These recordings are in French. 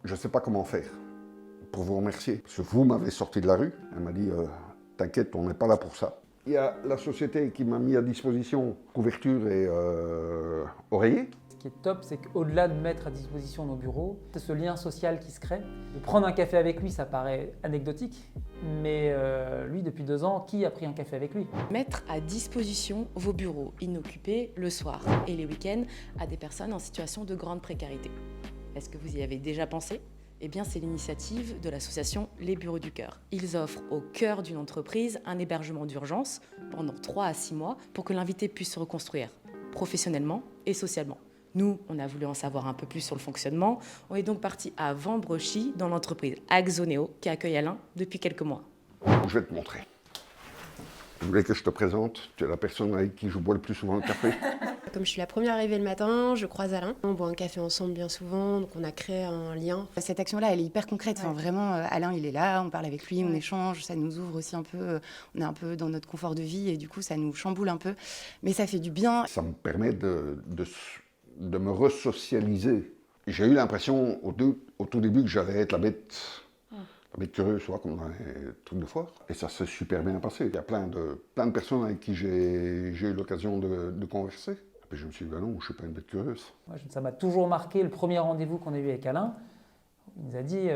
je ne sais pas comment faire pour vous remercier. Parce que vous m'avez sorti de la rue. Elle m'a dit, t'inquiète, on n'est pas là pour ça. Il y a la société qui m'a mis à disposition couverture et oreiller. Ce qui est top, c'est qu'au-delà de mettre à disposition nos bureaux, c'est ce lien social qui se crée. De prendre un café avec lui, ça paraît anecdotique, mais lui, depuis 2 ans, qui a pris un café avec lui? Mettre à disposition vos bureaux inoccupés le soir et les week-ends à des personnes en situation de grande précarité. Est-ce que vous y avez déjà pensé ? Eh bien, c'est l'initiative de l'association Les Bureaux du Cœur. Ils offrent au cœur d'une entreprise un hébergement d'urgence pendant 3 à 6 mois pour que l'invité puisse se reconstruire professionnellement et socialement. Nous, on a voulu en savoir un peu plus sur le fonctionnement. On est donc parti à Vambrochy dans l'entreprise Axoneo qui accueille Alain depuis quelques mois. Je vais te montrer. Vous voulez que je te présente? Tu es la personne avec qui je bois le plus souvent le café. Comme je suis la première arrivée le matin, je croise Alain. On boit un café ensemble bien souvent, donc on a créé un lien. Cette action-là, elle est hyper concrète. Enfin, vraiment, Alain, il est là, on parle avec lui, on échange, ça nous ouvre aussi un peu. On est un peu dans notre confort de vie et du coup, ça nous chamboule un peu. Mais ça fait du bien. Ça me permet de me resocialiser. J'ai eu l'impression au tout début que j'allais être la bête curieuse, tu vois, comme dans les trucs de foire. Et ça s'est super bien passé. Il y a plein de personnes avec qui j'ai eu l'occasion de converser. Et puis je me suis dit, ben non, je ne suis pas une bête curieuse. Moi, ça m'a toujours marqué le premier rendez-vous qu'on a eu avec Alain. Il nous a dit,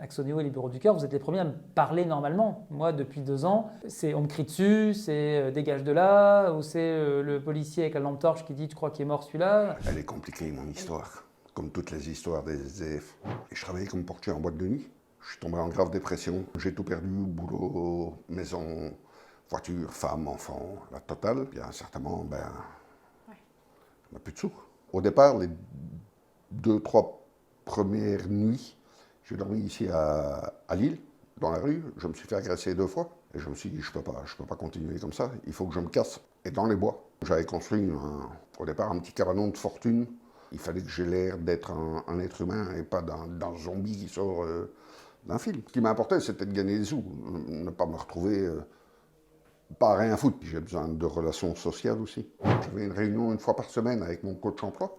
Axoneo et les Bureaux du Cœur, vous êtes les premiers à me parler normalement. Moi, depuis 2 ans, on me crie dessus, c'est dégage de là, ou c'est le policier avec la lampe torche qui dit, tu crois qu'il est mort celui-là? Elle est compliquée, mon histoire, comme toutes les histoires des SDF. Et je travaillais comme portier en boîte de nuit. Je suis tombé en grave dépression. J'ai tout perdu, boulot, maison, voiture, femme, enfant, la totale. Puis à un certain moment, on n'a plus de sous. Au départ, les 2-3 premières nuits, j'ai dormi ici à Lille, dans la rue. Je me suis fait agresser 2 fois. Et je me suis dit, je peux pas continuer comme ça. Il faut que je me casse. Et dans les bois, j'avais construit au départ un petit cabanon de fortune. Il fallait que j'ai l'air d'être un être humain et pas d'un zombie qui sort d'un film. Ce qui m'importait, c'était de gagner des sous, ne pas me retrouver pas à rien foutre. J'ai besoin de relations sociales aussi. J'avais une réunion 1 fois par semaine avec mon coach emploi.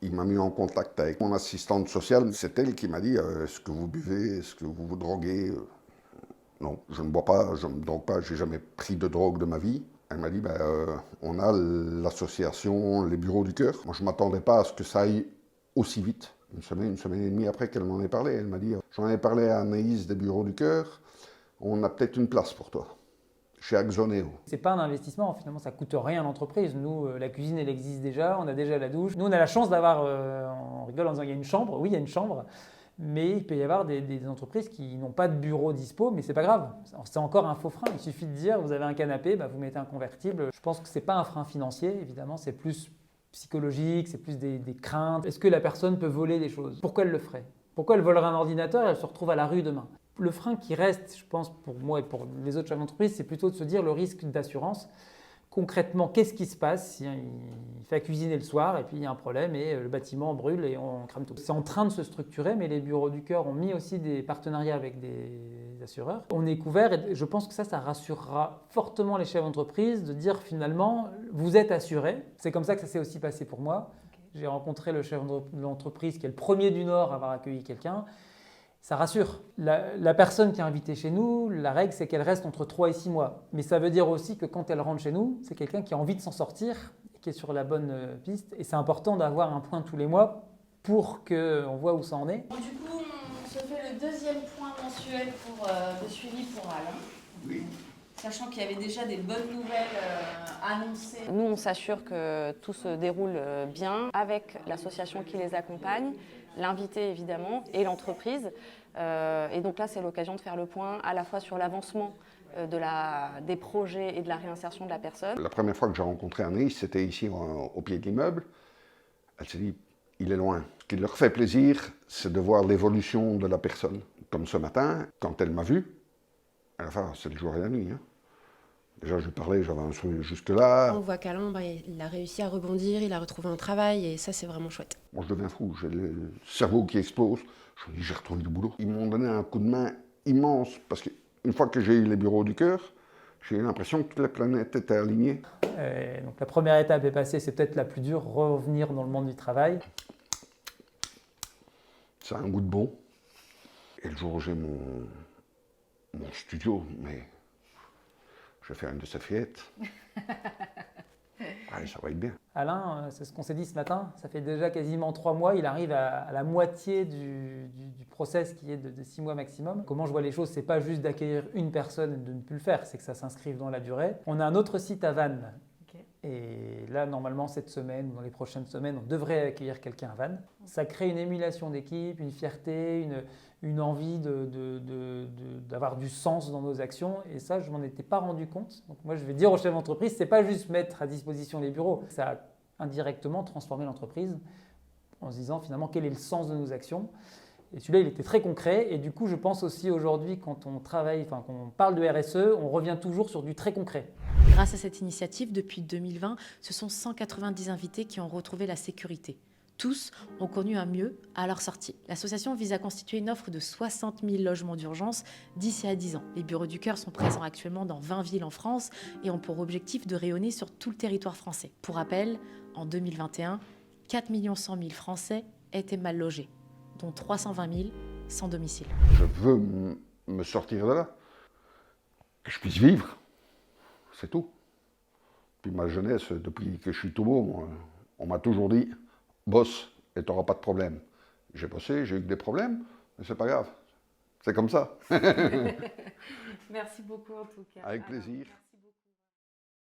Il m'a mis en contact avec mon assistante sociale. C'est elle qui m'a dit, est-ce que vous buvez, est-ce que vous vous droguez? Non, je ne bois pas, je ne me drogue pas, j'ai jamais pris de drogue de ma vie. Elle m'a dit, on a l'association Les Bureaux du Cœur. Moi, je ne m'attendais pas à ce que ça aille aussi vite. Une semaine et demie après qu'elle m'en ait parlé, elle m'a dit, j'en ai parlé à Anaïs des Bureaux du Cœur, on a peut-être une place pour toi, chez Axoneo. C'est pas un investissement, finalement, ça coûte rien à l'entreprise. Nous, la cuisine, elle existe déjà, on a déjà la douche. Nous, on a la chance d'avoir, on rigole en disant, il y a une chambre, oui, il y a une chambre, mais il peut y avoir des entreprises qui n'ont pas de bureau dispo, mais c'est pas grave. C'est encore un faux frein. Il suffit de dire, vous avez un canapé, vous mettez un convertible. Je pense que c'est pas un frein financier, évidemment, c'est plus psychologique, c'est plus des craintes. Est-ce que la personne peut voler des choses? Pourquoi elle le ferait? Pourquoi elle volerait un ordinateur et elle se retrouve à la rue demain? Le frein qui reste, je pense, pour moi et pour les autres chefs d'entreprise, c'est plutôt de se dire le risque d'assurance. Concrètement, qu'est-ce qui se passe si il fait à cuisiner le soir et puis il y a un problème et le bâtiment brûle et on crame tout? C'est en train de se structurer, mais les Bureaux du Cœur ont mis aussi des partenariats avec des assureurs. On est couvert et je pense que ça rassurera fortement les chefs d'entreprise de dire finalement, vous êtes assurés. C'est comme ça que ça s'est aussi passé pour moi. J'ai rencontré le chef de l'entreprise qui est le premier du Nord à avoir accueilli quelqu'un. Ça rassure. La personne qui est invitée chez nous, la règle, c'est qu'elle reste entre 3 et 6 mois. Mais ça veut dire aussi que quand elle rentre chez nous, c'est quelqu'un qui a envie de s'en sortir, qui est sur la bonne piste. Et c'est important d'avoir un point tous les mois pour qu'on voit où ça en est. Du coup, on se fait le 2e point mensuel de suivi pour Alain. Oui. Sachant qu'il y avait déjà des bonnes nouvelles annoncées. Nous, on s'assure que tout se déroule bien avec l'association qui les accompagne, l'invité évidemment et l'entreprise. Et donc là, c'est l'occasion de faire le point à la fois sur l'avancement des projets et de la réinsertion de la personne. La première fois que j'ai rencontré Anaïs, c'était ici au pied de l'immeuble. Elle s'est dit, il est loin. Ce qui leur fait plaisir, c'est de voir l'évolution de la personne. Comme ce matin, quand elle m'a vu, enfin, c'est le jour et la nuit. Déjà, je parlais, j'avais un sourire jusque-là. On voit qu'Alain, il a réussi à rebondir, il a retrouvé un travail et ça, c'est vraiment chouette. Moi, je deviens fou, j'ai le cerveau qui explose. Je me dis, j'ai retrouvé du boulot. Ils m'ont donné un coup de main immense parce qu'une fois que j'ai eu les Bureaux du Cœur, j'ai eu l'impression que toutes les planètes étaient alignées. Donc la première étape est passée, c'est peut-être la plus dure, revenir dans le monde du travail. Ça a un goût de bon. Et le jour où j'ai mon studio, mais je vais faire une de ces fillettes. Allez, ça va être bien. Alain, c'est ce qu'on s'est dit ce matin, ça fait déjà quasiment 3 mois, il arrive à la moitié du process qui est de 6 mois maximum. Comment je vois les choses, c'est pas juste d'accueillir une personne et de ne plus le faire, c'est que ça s'inscrive dans la durée. On a un autre site à Vannes. Et là, normalement, cette semaine ou dans les prochaines semaines, on devrait accueillir quelqu'un à Vannes. Ça crée une émulation d'équipe, une fierté, une envie d'avoir du sens dans nos actions. Et ça, je ne m'en étais pas rendu compte. Donc moi, je vais dire aux chefs d'entreprise, ce n'est pas juste mettre à disposition les bureaux. Ça a indirectement transformé l'entreprise en se disant finalement quel est le sens de nos actions. Et celui-là, il était très concret. Et du coup, je pense aussi aujourd'hui, quand on travaille, quand on parle de RSE, on revient toujours sur du très concret. Grâce à cette initiative, depuis 2020, ce sont 190 invités qui ont retrouvé la sécurité. Tous ont connu un mieux à leur sortie. L'association vise à constituer une offre de 60 000 logements d'urgence d'ici à 10 ans. Les Bureaux du Cœur sont présents actuellement dans 20 villes en France et ont pour objectif de rayonner sur tout le territoire français. Pour rappel, en 2021, 4 100 000 Français étaient mal logés, dont 320 000 sans domicile. Je veux me sortir de là, que je puisse vivre, c'est tout. Puis ma jeunesse, depuis que je suis tout beau, on m'a toujours dit « bosse et tu n'auras pas de problème ». J'ai bossé, j'ai eu des problèmes, mais c'est pas grave, c'est comme ça. Merci beaucoup en tout cas. Avec plaisir.